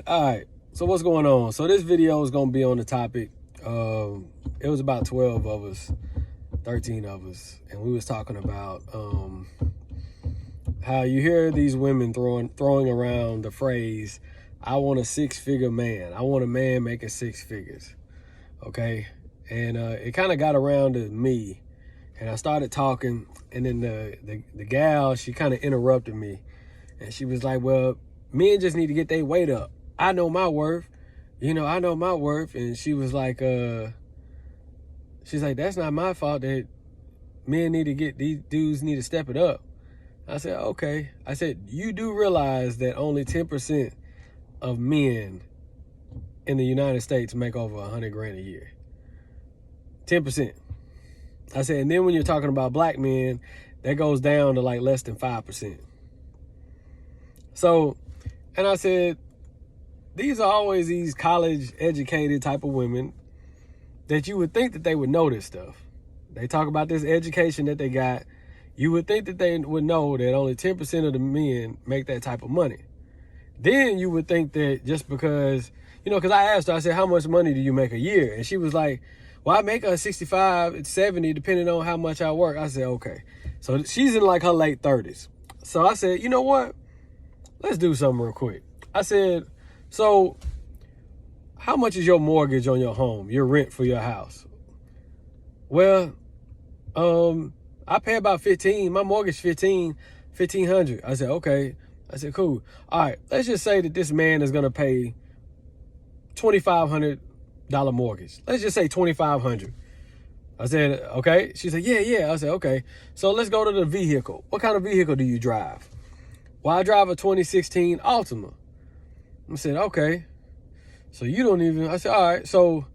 All right, so what's going on? So this video is gonna be on the topic. It was about 12 of us, 13 of us, and we was talking about how you hear these women throwing around the phrase, "I want a six-figure man. I want a man making six figures." Okay, and it kind of got around to me, and I started talking, and then the gal, she kind of interrupted me, and she was like, "Well, men just need to get their weight up. I know my worth. I know my worth." And she was like, she's like, "That's not my fault that men need to these dudes need to step it up." I said, okay. I said, you do realize that only 10% of men in the United States make over 100 grand a year. 10%. I said, and then when you're talking about black men, that goes down to like less than 5%. So, and I said, these are always these college educated type of women that you would think that they would know this stuff. They talk about this education that they got. You would think that they would know that only 10% of the men make that type of money. Then you would think that just because, because I asked her, I said, how much money do you make a year? And she was like, well, I make 65, 70, depending on how much I work. I said, okay. So she's in like her late 30s. So I said, you know what? Let's do something real quick. I said, so how much is your mortgage on your home, your rent for your house? Well, I pay about 15. My mortgage 1,500. I said, okay. I said, cool. All right, let's just say that this man is gonna pay $2,500 mortgage. Let's just say $2,500. I said, okay. She said, yeah. I said, okay. So let's go to the vehicle. What kind of vehicle do you drive? Well, I drive a 2016 Altima. I said, okay. So you don't even, I said, all right. So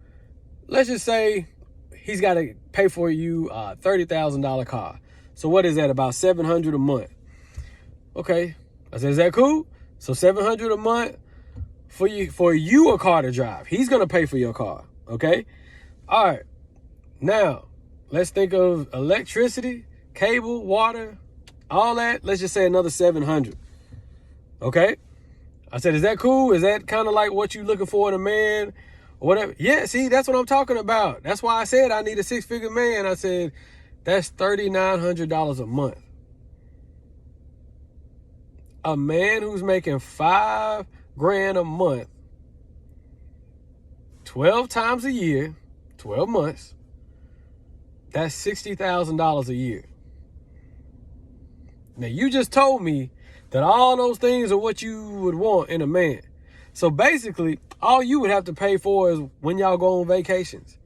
let's just say he's got to pay for you a $30,000 car. So what is that? About $700 a month. Okay. I said, is that cool? So $700 a month for you a car to drive. He's going to pay for your car. Okay. All right. Now let's think of electricity, cable, water, all that. Let's just say another $700. Okay. I said, is that cool? Is that kind of like what you looking for in a man or whatever? Yeah, see, that's what I'm talking about. That's why I said I need a six-figure man. I said, that's $3,900 a month. A man who's making $5 grand a month, 12 times a year, 12 months, that's $60,000 a year. Now, you just told me that all those things are what you would want in a man. So basically, all you would have to pay for is when y'all go on vacations,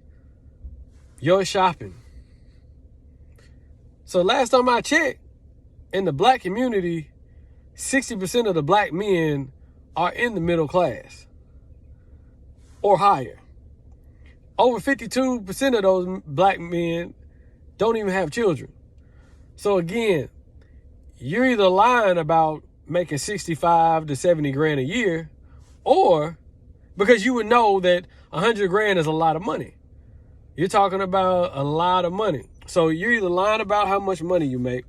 your shopping. So last time I checked, in the black community, 60% of the black men are in the middle class or higher. Over 52% of those black men don't even have children. So again, you're either lying about making 65 to 70 grand a year, or because you would know that 100 grand is a lot of money. You're talking about a lot of money. So you're either lying about how much money you make,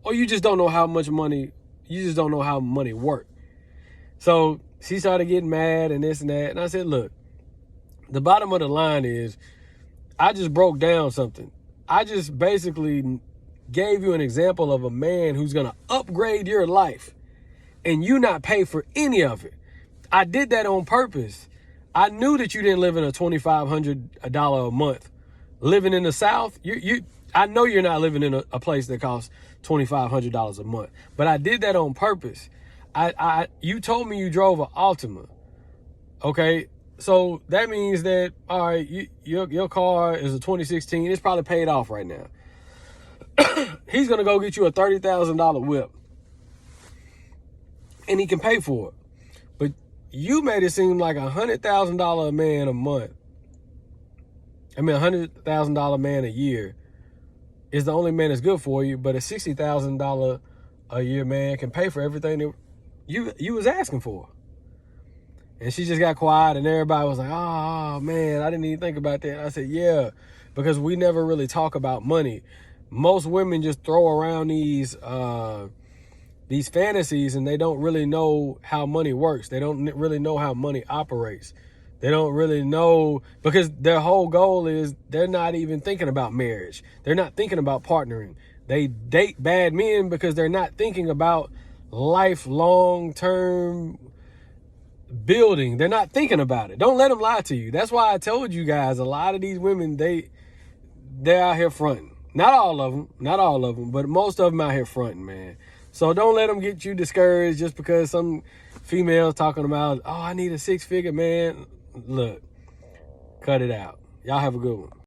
or you just don't know how much money, you just don't know how money works. So she started getting mad and this and that. And I said, look, the bottom of the line is, I just broke down something. I just basically gave you an example of a man who's going to upgrade your life and you not pay for any of it. I did that on purpose. I knew that you didn't live in a $2,500 a month. Living in the South, I know you're not living in a place that costs $2,500 a month, but I did that on purpose. You told me you drove an Altima. Okay. So that means that, all right, your car is a 2016. It's probably paid off right now. He's going to go get you a $30,000 whip. And he can pay for it. But you made it seem like $100,000 a man a month. $100,000 man a year is the only man that's good for you. But a $60,000 a year man can pay for everything that you was asking for. And she just got quiet, and everybody was like, oh, man, I didn't even think about that. I said, yeah, because we never really talk about money. Most women just throw around these these fantasies and they don't really know how money works. They don't really know how money operates. They don't really know, because their whole goal is they're not even thinking about marriage. They're not thinking about partnering. They date bad men because they're not thinking about lifelong term building. They're not thinking about it. Don't let them lie to you. That's why I told you guys, a lot of these women, they're out here fronting. Not all of them, but most of them out here fronting, man. So don't let them get you discouraged just because some female's talking about, oh, I need a 6-figure man. Look, cut it out. Y'all have a good one.